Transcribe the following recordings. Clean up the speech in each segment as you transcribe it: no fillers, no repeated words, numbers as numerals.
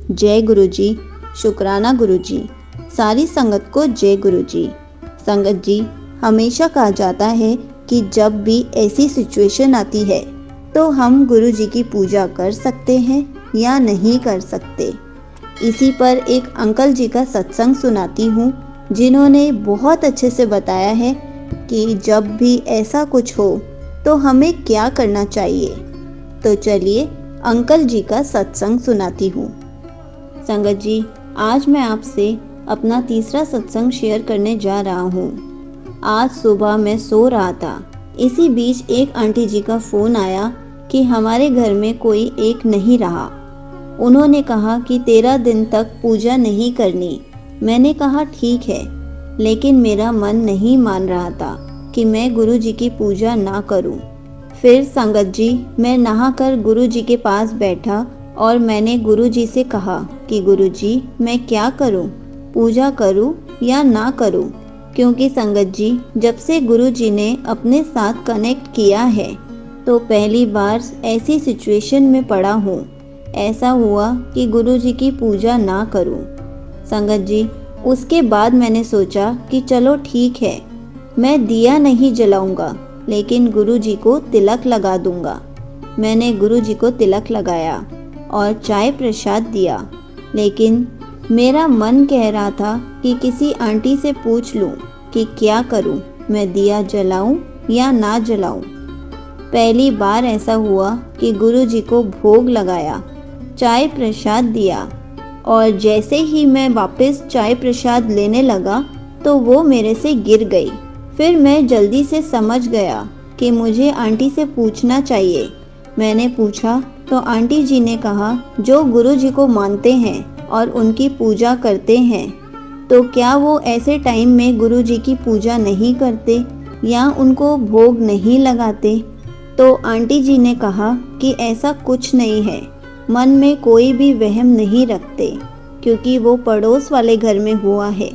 जय गुरु जी, शुक्राना गुरु जी। सारी संगत को जय गुरु जी। संगत जी, हमेशा कहा जाता है कि जब भी ऐसी सिचुएशन आती है तो हम गुरु जी की पूजा कर सकते हैं या नहीं कर सकते। इसी पर एक अंकल जी का सत्संग सुनाती हूँ, जिन्होंने बहुत अच्छे से बताया है कि जब भी ऐसा कुछ हो तो हमें क्या करना चाहिए। तो चलिए अंकल जी का सत्संग सुनाती हूँ। संगत जी, आज मैं आपसे अपना तीसरा सत्संग शेयर करने जा रहा हूँ। आज सुबह मैं सो रहा था, इसी बीच एक आंटी जी का फ़ोन आया कि हमारे घर में कोई एक नहीं रहा। उन्होंने कहा कि 13 दिन तक पूजा नहीं करनी। मैंने कहा ठीक है, लेकिन मेरा मन नहीं मान रहा था कि मैं गुरु जी की पूजा ना करूं। फिर संगत जी, मैं नहाकर गुरु जी के पास बैठा और मैंने गुरु जी से कहा कि गुरु जी, मैं क्या करूं, पूजा करूं या ना करूं। क्योंकि संगत जी, जब से गुरु जी ने अपने साथ कनेक्ट किया है तो पहली बार ऐसी सिचुएशन में पड़ा हूँ। ऐसा हुआ कि गुरु जी की पूजा ना करूं। संगत जी, उसके बाद मैंने सोचा कि चलो ठीक है, मैं दिया नहीं जलाऊंगा, लेकिन गुरु जी को तिलक लगा दूंगा। मैंने गुरु जी को तिलक लगाया और चाय प्रसाद दिया, लेकिन मेरा मन कह रहा था कि किसी आंटी से पूछ लूं कि क्या करूं, मैं दिया जलाऊं या ना जलाऊं। पहली बार ऐसा हुआ कि गुरु जी को भोग लगाया, चाय प्रसाद दिया और जैसे ही मैं वापस चाय प्रसाद लेने लगा तो वो मेरे से गिर गई। फिर मैं जल्दी से समझ गया कि मुझे आंटी से पूछना चाहिए। मैंने पूछा तो आंटी जी ने कहा, जो गुरु जी को मानते हैं और उनकी पूजा करते हैं तो क्या वो ऐसे टाइम में गुरु जी की पूजा नहीं करते या उनको भोग नहीं लगाते। तो आंटी जी ने कहा कि ऐसा कुछ नहीं है, मन में कोई भी वहम नहीं रखते, क्योंकि वो पड़ोस वाले घर में हुआ है,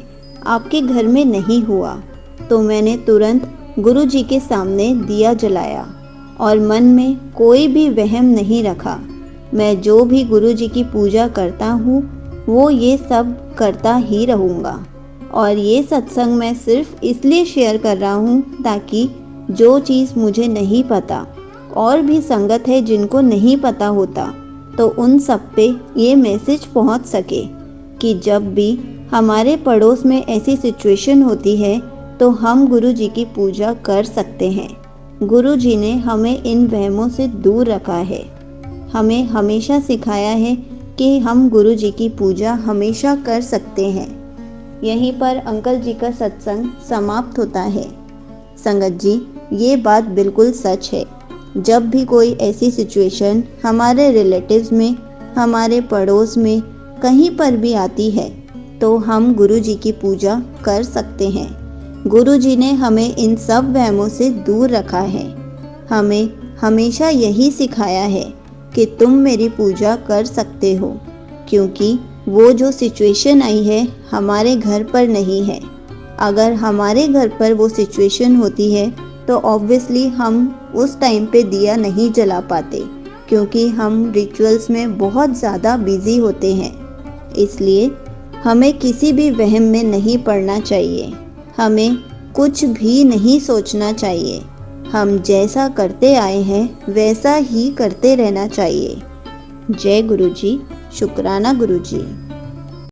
आपके घर में नहीं हुआ। तो मैंने तुरंत गुरु जी के सामने दिया जलाया और मन में कोई भी वहम नहीं रखा। मैं जो भी गुरु जी की पूजा करता हूँ वो ये सब करता ही रहूँगा। और ये सत्संग मैं सिर्फ इसलिए शेयर कर रहा हूँ ताकि जो चीज़ मुझे नहीं पता, और भी संगत है जिनको नहीं पता होता, तो उन सब पे ये मैसेज पहुँच सके कि जब भी हमारे पड़ोस में ऐसी सिचुएशन होती है तो हम गुरु जी की पूजा कर सकते हैं। गुरु जी ने हमें इन वहमों से दूर रखा है, हमें हमेशा सिखाया है कि हम गुरु जी की पूजा हमेशा कर सकते हैं। यहीं पर अंकल जी का सत्संग समाप्त होता है। संगत जी, ये बात बिल्कुल सच है। जब भी कोई ऐसी सिचुएशन हमारे रिलेटिव्स में, हमारे पड़ोस में, कहीं पर भी आती है तो हम गुरु जी की पूजा कर सकते हैं। गुरु जी ने हमें इन सब वहमों से दूर रखा है। हमें हमेशा यही सिखाया है कि तुम मेरी पूजा कर सकते हो, क्योंकि वो जो सिचुएशन आई है हमारे घर पर नहीं है। अगर हमारे घर पर वो सिचुएशन होती है तो ऑब्वियसली हम उस टाइम पे दिया नहीं जला पाते, क्योंकि हम रिचुअल्स में बहुत ज़्यादा बिजी होते हैं। इसलिए हमें किसी भी वहम में नहीं पड़ना चाहिए, हमें कुछ भी नहीं सोचना चाहिए। हम जैसा करते आए हैं वैसा ही करते रहना चाहिए। जय गुरु जी, शुक्राना गुरु जी।